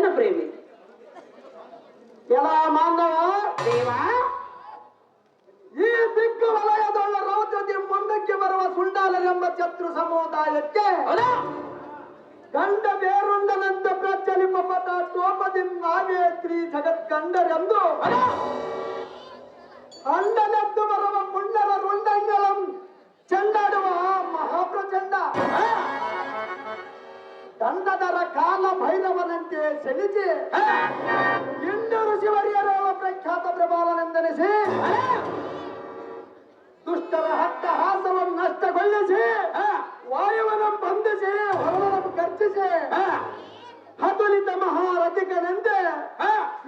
ಜನಪ್ರೇಮಿ. ಎಲ್ಲ ಮಾನವ ದೇವ, ಈ ದಿಗ್ಗು ವಲಯದೊಳ್ಳ ರೌದ್ರದಿ ಮುಂದಕ್ಕೆ ಬರುವ ಸುಂಡಾಲರೆಂಬ ಶತ್ರು ಸಮುದಾಯಕ್ಕೆ ಗಂಡ ಬೇರುಂಡನಂತೆ ಪ್ರಚಲಿಪ ಪಟ ಟೋಪದಿ ನಾವೇತ್ರಿ ಜಗತ್ಕಂಡರೆಂದು ಅಂಡನೆದ್ದು ಬರುವ ಮುಂಡರ ರುಂಡಂಗಳಂ ಚೆಂಡಾಡುವ ಮಹಾಪ್ರಚಂಡ ದಂಡದರ ಕಾಲ ಭೈರವನಂತೆ ಸೆಳಿಸಿ ಇಂದು ಋಷಿವರಿಯರವ ಪ್ರಖ್ಯಾತ ಪ್ರಬಾಲನೆಂದೆನಿಸಿ ದುಷ್ಟರ ಹಟ್ಟಹಾಸವನ್ನು ನಷ್ಟಗೊಳಿಸಿ ವಾಯುವನ ಬಂಧಿಸಿ ಹೊರವನ್ನು ಗರ್ಜಿಸಿ ಹತುಲಿತ ಮಹಾರಥಿಕನೆಂದೆ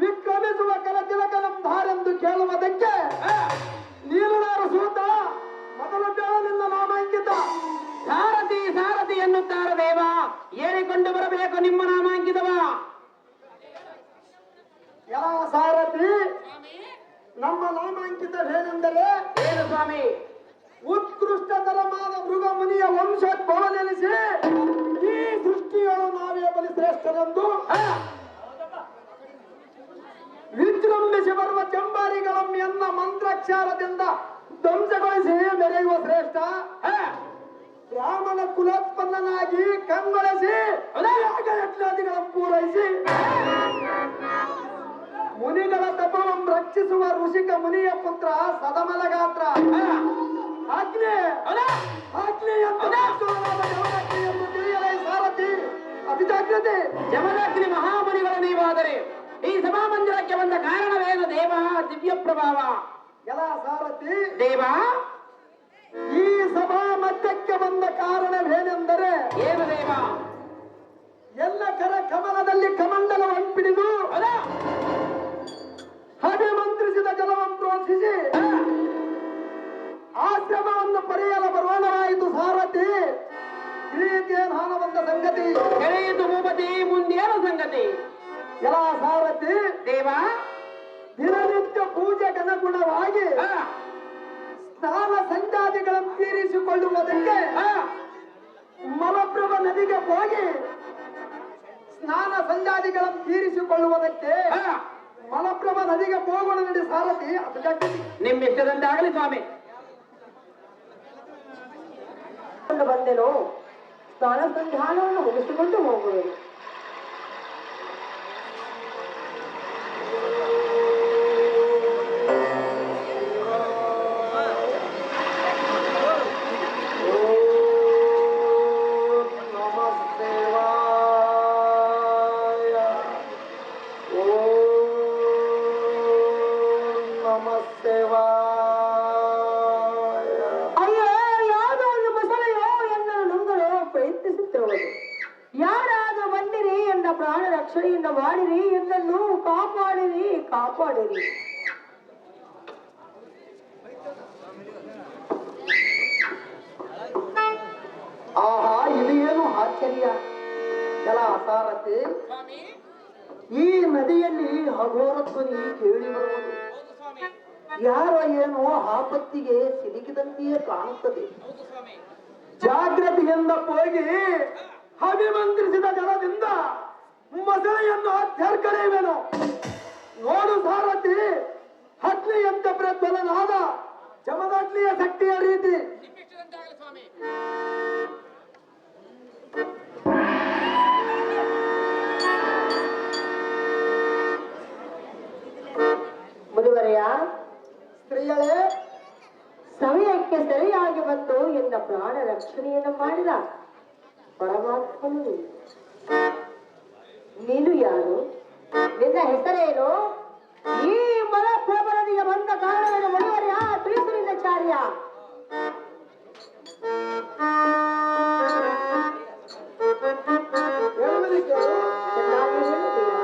ವಿಕ್ರಮಿಸುವ ಕಲತಿಲಕನಂ ಧಾರೆಂದು ಕೇಳುವುದಕ್ಕೆ ನೀಲುನಾರು ಸೂತ ಮೊದಲು ನಿನ್ನ ನಾಮಾಂಕಿತ ಸಾರಥಿ ಸಾರಥಿ ಎನ್ನುತ್ತಾರ ದೇವ. ಏರಿಕೊಂಡು ಬರಬೇಕು ನಿಮ್ಮ ನಾಮಾಂಕಿತವ. ಯಾ ಸಾರಥಿ, ನಮ್ಮ ನಾಮಾಂಕಿತವೇನೆಂದರೆ ಏನು ಸ್ವಾಮಿ? ಉತ್ಕೃಷ್ಟತರವಾದ ಮೃಗ ಮುನಿಯ ವಂಶೋದ್ಭವನೆನಿಸಿ ಈ ಸೃಷ್ಟಿಗಳು ನಾವೇ ಬಲಿ ಶ್ರೇಷ್ಠರೆಂದು ವಿಜೃಂಭಿಸಿ ಬರುವ ಚಂಬಾರಿಗಳಂ ಎನ್ನ ಮಂತ್ರಾಕ್ಷರದಿಂದ ಧ್ವಂಸಗೊಳಿಸಿ ಮೆರೆಯುವ ಶ್ರೇಷ್ಠ ಬ್ರಾಹ್ಮಣ ಕುಲೋತ್ಪನ್ನನಾಗಿ ಕಂಗೊಳಿಸಿ ಯಜ್ಞಾದಿಗಳ ಪೂರೈಸಿ ಮುನಿಗಳ ತಪವಂ ರಕ್ಷಿಸುವ ಋಷಿಕ ಮುನಿಯ ಪುತ್ರ ಸದಮಲಗಾತ್ರ ಆಜ್ಞೆ ಎಂದು ತಿಳಿಯಲೇ ಸಾರಥಿ ಅತಿ ಜಾಗ್ರತೆ. ಜಮದಗ್ನಿ ಮಹಾಮುನಿಗಳು ನೀವಾದರೆ ಈ ಸಭಾಮಂದಿರಕ್ಕೆ ಬಂದ ಕಾರಣವೇನು ದೇವ? ದಿವ್ಯ ಪ್ರಭಾವ. ಎಲ್ಲ ಸಾರಥಿ ದೇವ, ಈ ಸಭಾ ಮಧ್ಯಕ್ಕೆ ಬಂದ ಕಾರಣವೇನೆಂದರೆ ಏನು ದೇವ? ಎಲ್ಲ ಕರ ಕಮಲದಲ್ಲಿ ಕಮಂಡಲವನ್ನು ಪಿಡಿದು ಅಭಿಮಂತ್ರಿಸಿದ ಜಲವನ್ನು ಪ್ರೋತ್ಸಿಸಿ ಆಶ್ರಮವನ್ನು ಪಡೆಯಲು ಬರೋಣವಾಯಿತು ಸಾರಥಿ. ಈ ರೀತಿಯೇನು ಹಾನ ಬಂದ ಸಂಗತಿ ಎಳೆಯಿತು ಭೂಪತಿ, ಮುಂದೇನು ಸಂಗತಿ? ಎಲ್ಲ ಸಾರಥಿ ದೇವ, ದಿನನಿತ್ಯ ಪೂಜೆಗನುಗುಣವಾಗಿ ಸ್ನಾನ ಸಂಧ್ಯಾದಿಗಳನ್ನು ತೀರಿಸಿಕೊಳ್ಳುವುದಕ್ಕೆ ಮಲಪ್ರಭ ನದಿಗೆ ಹೋಗಿ ಸ್ನಾನ ಸಂಧ್ಯಾದಿಗಳನ್ನು ತೀರಿಸಿಕೊಳ್ಳುವುದಕ್ಕೆ ಮಲಪ್ರಭ ನದಿಗೆ ಹೋಗೋಣ ನಡಿ ಸಾರಥಿ. ಅದು ನಿಮ್ಮಿಷ್ಟದಂತಾಗಲಿ ಸ್ವಾಮಿ. ಬಂದೆನೋ ಸ್ನಾನ ಸಂಧಾನವನ್ನು ಮುಗಿಸಿಕೊಂಡು ಹೋಗುವೆನು. ಯಾರಾದರೂ ಬಂದಿರಿ ಎನ್ನ ಪ್ರಾಣ ರಕ್ಷಣೆಯಿಂದ ಮಾಡಿರಿ, ಎನ್ನನ್ನು ಕಾಪಾಡಿರಿ ಕಾಪಾಡಿರಿ. ಆಹಾ, ಇದು ಏನು ಆಶ್ಚರ್ಯ. ಜಲ ಸಾರಥಿ, ಈ ನದಿಯಲ್ಲಿ ಹಘೋರ ಧ್ವನಿ ಕೇಳಿ ಬರುವುದು. ಯಾರೋ ಏನೋ ಆಪತ್ತಿಗೆ ಸಿಲುಕಿದಂತೆಯೇ ಕಾಣುತ್ತದೆ. ಜಾಗ್ರತೆಯಿಂದ ಹೋಗಿ ಅಭಿಮಂತ್ರಿಸಿದ ಜಲದಿಂದ ಮೊಸಳೆಯನ್ನು ಅಧ್ಯರ್ಕಳೆಯುವೆನು. ನೋಡು ಸಾರಥಿ, ಅಗ್ನಿಯಂತೆ ಪ್ರಜ್ವಲನಾದ ಜಮದಗ್ನಿಯ ಶಕ್ತಿಯ ರೀತಿ. ಮುದುವರೆಯ ಸ್ತ್ರೀಯಳೇ, ಸಮಯಕ್ಕೆ ಸರಿಯಾಗಿ ಬಂದು ಎನ್ನ ಪ್ರಾಣ ರಕ್ಷಣೆಯನ್ನು ಮಾಡಿದ ಪರಮಾತ್ಮನು ನೀನು ಯಾರು? ನಿನ್ನ ಹೆಸರೇನು? ಈ ಮಲಪ್ರಭನದಿಗೆ ಬಂದ ಕಾರಣವೇನು? ಮುದುವರೆಯ ತಿಳಿಸು ನಿನ್ನ ಚಾರ್ಯ. ಚೆನ್ನಾಗಿ ಹೇಳುತ್ತೀರಾ?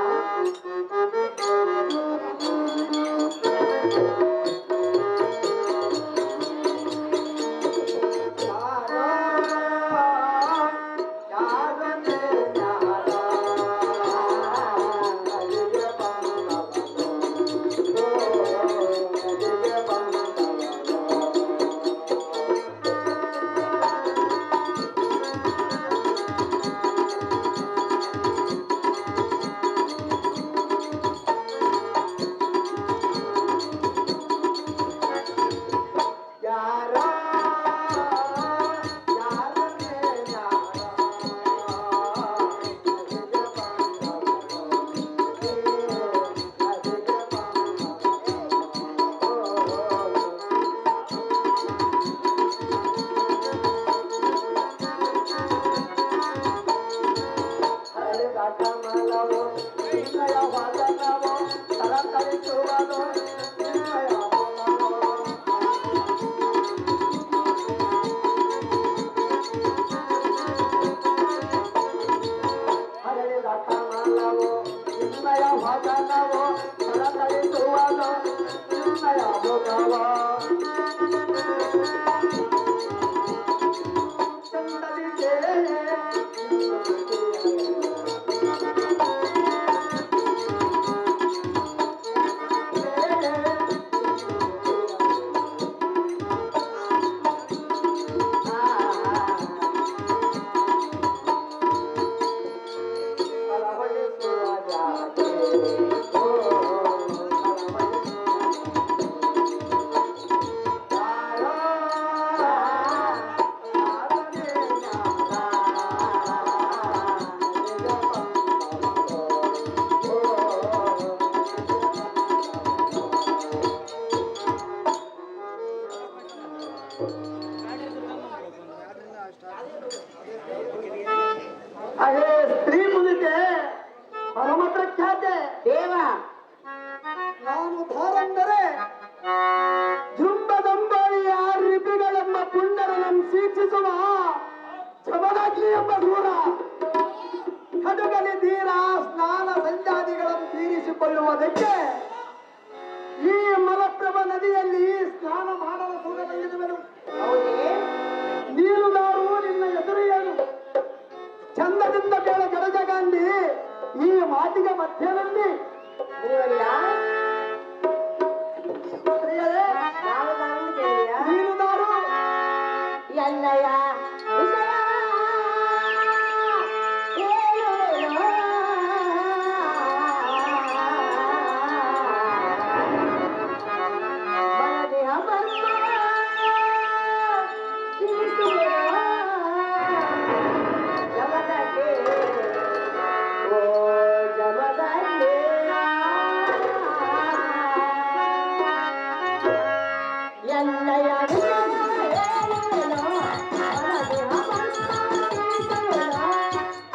ವಾದನವೋ ತಲಕರಿಸುವುದು ನಿನ್ನಯ ಭೋಗವೋ. ಹರಳಿದ ಕಮಲವೋ ನಿನ್ನಯ ವಾದನವೋ ತಲಕರಿಸುವುದು ನಿನ್ನಯ ಭೋಗವೋ. ಅದೇ ಸ್ತ್ರೀ ಮುದಿತೆ ಪರಮತ್ರ ಖ್ಯಾತೆ ದೇವ ನಾನು ಧಾರಂದರೆ ಜೃಂಬದಂಬಳಿಯ ರಿಪಿಗಳೆಂಬ ಪುಂಡರನ್ನು ಸೀಕ್ಷಿಸುವ ಜಮದಗ್ನಿ ಎಂಬ ದೂರ ಕಡುಗಲಿ ಧೀರ ಸ್ನಾನ ಸಂಜಾದಿಗಳನ್ನು ತೀರಿಸಿಕೊಳ್ಳುವುದಕ್ಕೆ ಈ ಮಲಪ್ರಭ ನದಿಯಲ್ಲಿ ಸ್ನಾನ ಮಾಡಲು ಸುಗಂಧಿರುವೆನು. ಹೌದೇ ನೀರುದಾರು ನಿನ್ನ ಎದುರು ಏನು ಚಂದದಿಂದ ಬೇಳೆ ಗಡಜಗಾಂಡಿ ಈ ಮಾತಿಗೆ ಮಧ್ಯದಲ್ಲಿ ಮುನಿವರ್ಯ ಸ್ತ್ರೀಯರೇ, ನಾವು ನಾನು ಕೇಳಿಯ ನೀರುದಾರು ಎನ್ನಯ ವಿಷಯ ಹೇಳುವೆನೋ. ಮನದಿ ಹಬ್ಬ ತಿಳಿಸುವೆನೋ. ಜಮದಗ್ನಿ, ಓ ಜಮದಗ್ನಿ. ಎನ್ನಯ ವಿಷಯ ಹೇಳುವೆನೋ. ಮನದಿ ಹಬ್ಬ ತಿಳಿಸುವೆನೋ.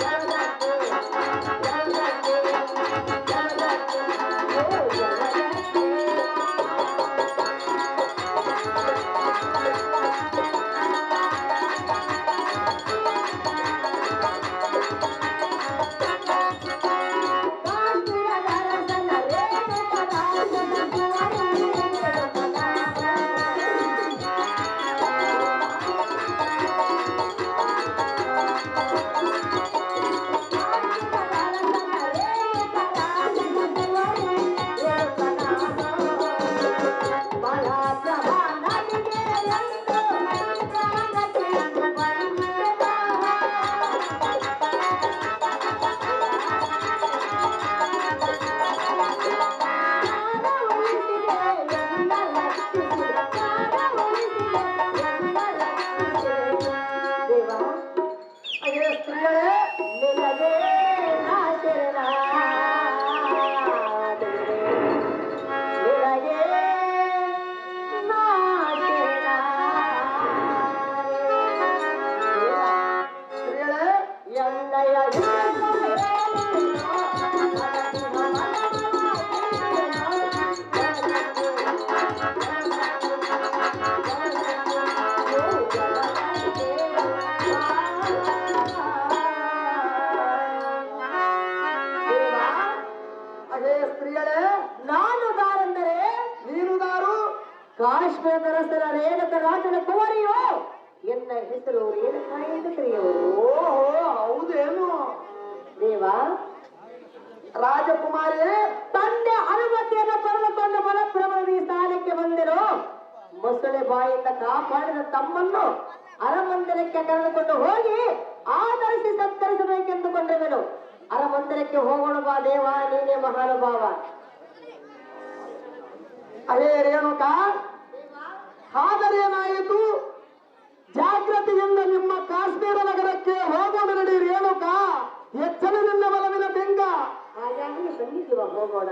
ಜಮದಗ್ನಿ, ಜಮದಗ್ನಿ, ಜಮದಗ್ನಿ, ಓ ಜಮದಗ್ನಿ. ಅದೇ ಸ್ತ್ರೀಯರೇ, ಸ್ತ್ರೀಯರೇ, ಅದೇ ಸ್ತ್ರೀಯರೇ, ನಾನು ದಾರಂದರೆ ನೀರುದಾರು ಕಾಶ್ಮೀರದ ರಸರ ರೇಣುಕ ರಾಜನ ಕುವರಿಯೋ. ಎನ್ನ ಹೆಸರು ರೇಣುಕ ಎಂದು ಕರೆಯುವರು. ಓಹೋ ಹೌದೇನು ದೇವ ರಾಜಕುಮಾರಿ ತಂದೆ ಅನುಮತಿಯನ್ನು ಪಡೆದುಕೊಂಡು ಮಲಪ್ರಭದಿ ಸ್ಥಾನಕ್ಕೆ ಬಂದಿರೋ. ಮೊಸಳೆ ಬಾಯಿಂದ ಕಾಪಾಡಿದ ತಮ್ಮನ್ನು ಅರಮಂದಿರಕ್ಕೆ ಕರೆದುಕೊಂಡು ಹೋಗಿ ಆಧರಿಸಿ ಸತ್ಕರಿಸಬೇಕೆಂದುಕೊಂಡೆವನು. ಅರಮಂದಿರಕ್ಕೆ ಹೋಗೋಣ ಬಾ ದೇವ, ನೀನೇ ಮಹಾನುಭಾವ. ಅದೇ ರೇಣುಕ, ಆದರೇನಾಯಿತು? ಜಾಗೃತಿಯಿಂದ ನಿಮ್ಮ ಕಾಶ್ಮೀರ ನಗರಕ್ಕೆ ಹೋಗೋಣ ನಡಿ ರೇಣುಕ. ಎಚ್ಚರದಿಂದ ಬಲವಿನ ಬೆಂಗ. ಹಾಗಾಗಿ ಬಂದಿದ್ದೀವ, ಹೋಗೋಣ.